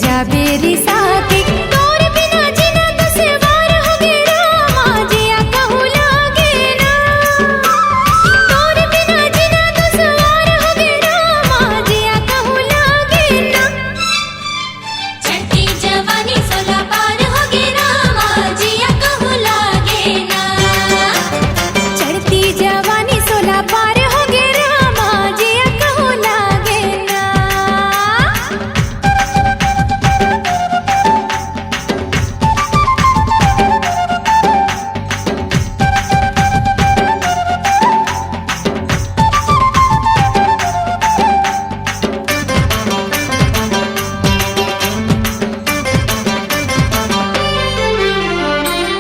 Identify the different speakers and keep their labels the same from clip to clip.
Speaker 1: जा बेरी साथी तोर बिना जीना दुश्वार हो गे रामा जिया कहूँ लागे ना तोर बिना जीना दुश्वार हो गे रामा जिया कहूँ लागे ना
Speaker 2: छठी जवानी 16 पार हो गे रामा जिया कहूँ लागे ना
Speaker 1: चढ़ती जवानी 16 पार हो गे रामा जिया कहूँ लागे ना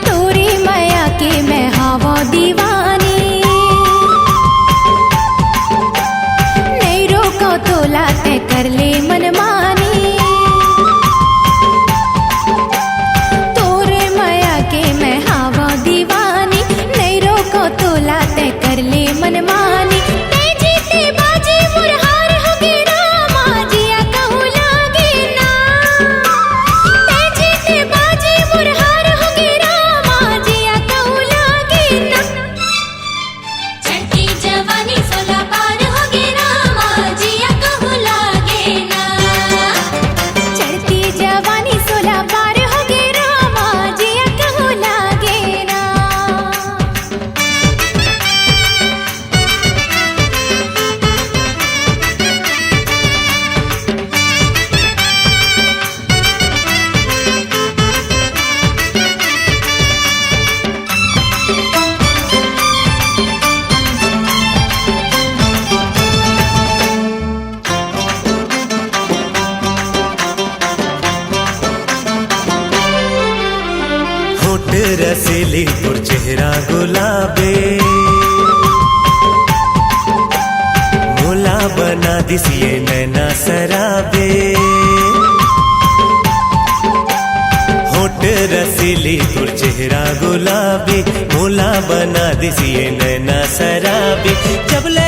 Speaker 1: तोरी माया के मैं हवा दीवानी नहीं रोको तो लाते कर ले मनमानी तोरे माया के मैं हवा दीवानी नहीं रोको तो लाते कर ले मनमानी ते जीते बाजी मुरहार हो गे रामा जिया कहूँ लागे ना ते जीते बाजी मुरहार हो गे रामा जिया कहूँ लागे ना
Speaker 2: छठी जवानी 16 पार हो गे रामा जिया कहूँ लागे ना
Speaker 1: चढ़ती जवानी 16 पार हो गे रामा जिया कहूँ लागे ना
Speaker 3: होठ रसीली तुर चेहरा गुलाबे मोला बना दिसिए नैना सराबे होठ रसीली तुर चेहरा गुलाबी मोला बना दिसिए नैना सराबी जब ले